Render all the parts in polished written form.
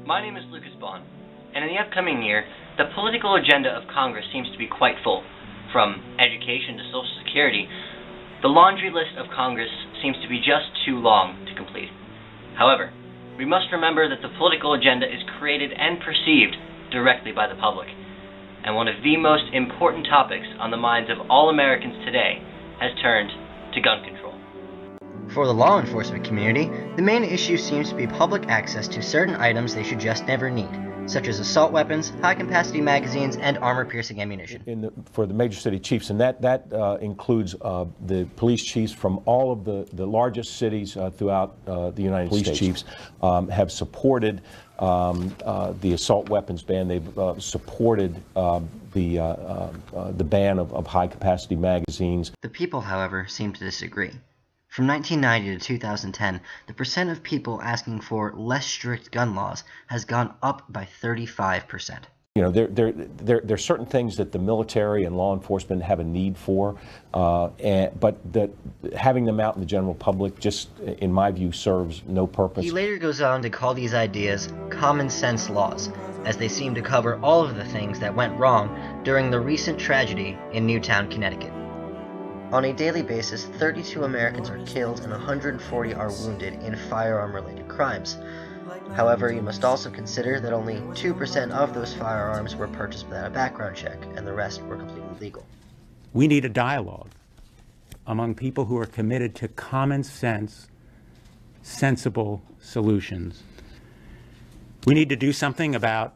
My name is Cspan, and in the upcoming year, the political agenda of Congress seems to be quite full. From education to Social Security, the laundry list of Congress seems to be just too long to complete. However, we must remember that the political agenda is created and perceived directly by the public, and one of the most important topics on the minds of all Americans today has turned to gun control. For the law enforcement community, the main issue seems to be public access to certain items they should just never need, such as assault weapons, high-capacity magazines, and armor-piercing ammunition. For the major city chiefs, and that includes the police chiefs from all of the largest cities throughout the United States. Police chiefs have supported the assault weapons ban. They've supported the ban of high-capacity magazines. The people, however, seem to disagree. From 1990 to 2010, the percent of people asking for less strict gun laws has gone up by 35%. You know, there are certain things that the military and law enforcement have a need for, but that having them out in the general public just, in my view, serves no purpose. He later goes on to call these ideas common sense laws, as they seem to cover all of the things that went wrong during the recent tragedy in Newtown, Connecticut. On a daily basis, 32 Americans are killed and 140 are wounded in firearm-related crimes. However, you must also consider that only 2% of those firearms were purchased without a background check, and the rest were completely legal. We need a dialogue among people who are committed to common sense, sensible solutions. We need to do something about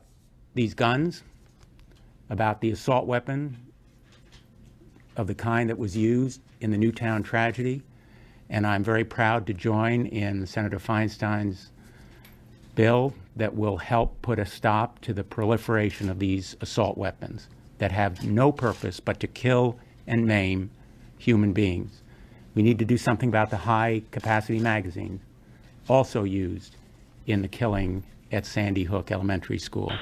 these guns, about the assault weapon of the kind that was used in the Newtown tragedy, and I'm very proud to join in Senator Feinstein's bill that will help put a stop to the proliferation of these assault weapons that have no purpose but to kill and maim human beings. We need to do something about the high-capacity magazines also used in the killing at Sandy Hook Elementary School.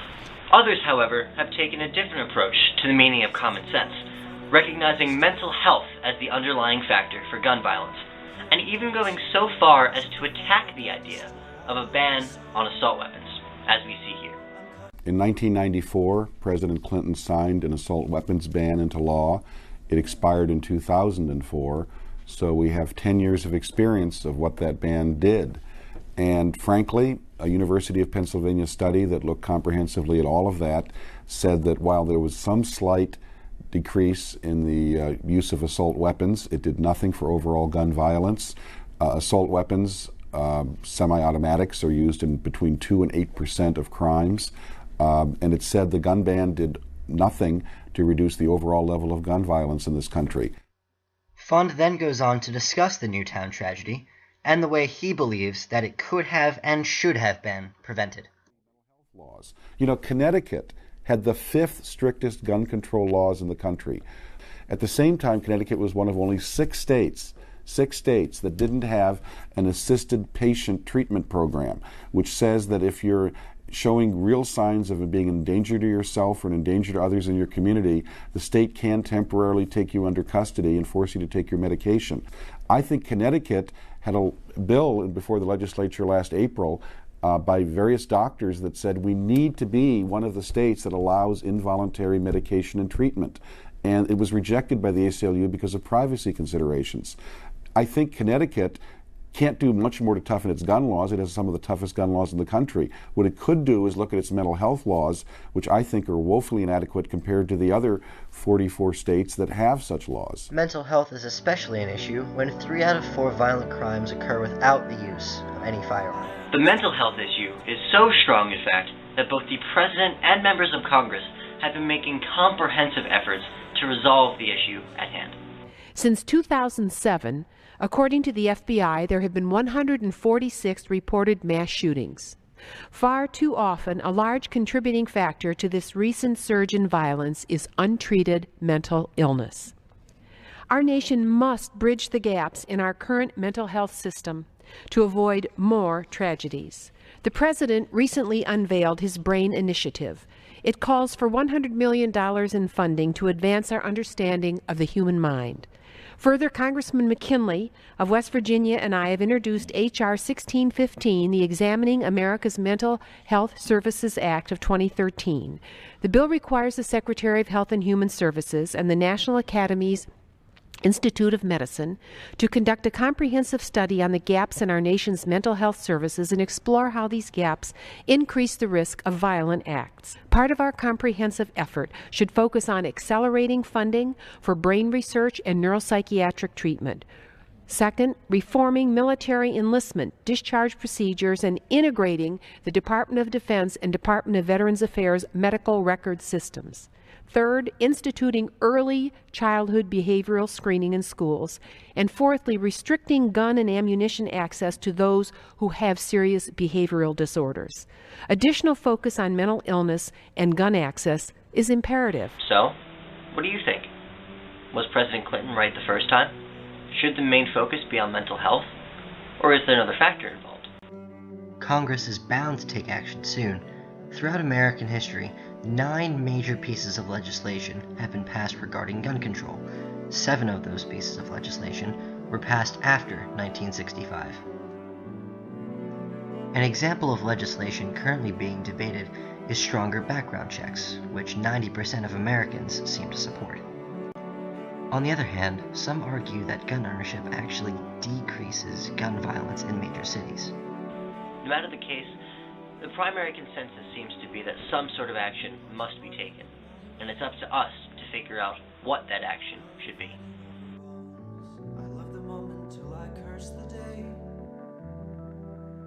Others, however, have taken a different approach to the meaning of common sense, recognizing mental health as the underlying factor for gun violence, and even going so far as to attack the idea of a ban on assault weapons, as we see here. In 1994, President Clinton signed an assault weapons ban into law. It expired in 2004, so we have 10 years of experience of what that ban did. And frankly, a University of Pennsylvania study that looked comprehensively at all of that said that while there was some slight decrease in the use of assault weapons, it did nothing for overall gun violence. Assault weapons, semi-automatics, are used in between 2 and 8% of crimes, and it said the gun ban did nothing to reduce the overall level of gun violence in this country. Fund then goes on to discuss the Newtown tragedy and the way he believes that it could have and should have been prevented. Laws. You know, Connecticut had the 5th strictest gun control laws in the country. At the same time, Connecticut was one of only 6 states that didn't have an assisted patient treatment program, which says that if you're showing real signs of being in danger to yourself or an danger to others in your community, the state can temporarily take you under custody and force you to take your medication. I think Connecticut had a bill before the legislature last April by various doctors that said we need to be one of the states that allows involuntary medication and treatment. And it was rejected by the ACLU because of privacy considerations. I think Connecticut can't do much more to toughen its gun laws. It has some of the toughest gun laws in the country. What it could do is look at its mental health laws, which I think are woefully inadequate compared to the other 44 states that have such laws. Mental health is especially an issue when 3 out of 4 violent crimes occur without the use of any firearm. The mental health issue is so strong, in fact, that both the President and members of Congress have been making comprehensive efforts to resolve the issue at hand. Since 2007, according to the FBI, there have been 146 reported mass shootings. Far too often, a large contributing factor to this recent surge in violence is untreated mental illness. Our nation must bridge the gaps in our current mental health system to avoid more tragedies. The President recently unveiled his BRAIN initiative. It calls for $100 million in funding to advance our understanding of the human mind. Further, Congressman McKinley of West Virginia and I have introduced H.R. 1615, the Examining America's Mental Health Services Act of 2013. The bill requires the Secretary of Health and Human Services and the National Academy's Institute of Medicine to conduct a comprehensive study on the gaps in our nation's mental health services and explore how these gaps increase the risk of violent acts. Part of our comprehensive effort should focus on accelerating funding for brain research and neuropsychiatric treatment. Second, reforming military enlistment, discharge procedures, and integrating the Department of Defense and Department of Veterans Affairs medical record systems. Third, instituting early childhood behavioral screening in schools. And fourthly, restricting gun and ammunition access to those who have serious behavioral disorders. Additional focus on mental illness and gun access is imperative. So, what do you think? Was President Clinton right the first time? Should the main focus be on mental health? Or is there another factor involved? Congress is bound to take action soon. Throughout American history, 9 major pieces of legislation have been passed regarding gun control. 7 of those pieces of legislation were passed after 1965. An example of legislation currently being debated is stronger background checks, which 90% of Americans seem to support. On the other hand, some argue that gun ownership actually decreases gun violence in major cities. No matter the case, the primary consensus seems to be that some sort of action must be taken, and it's up to us to figure out what that action should be. I love the moment till I curse the day,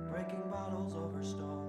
breaking bottles over stone.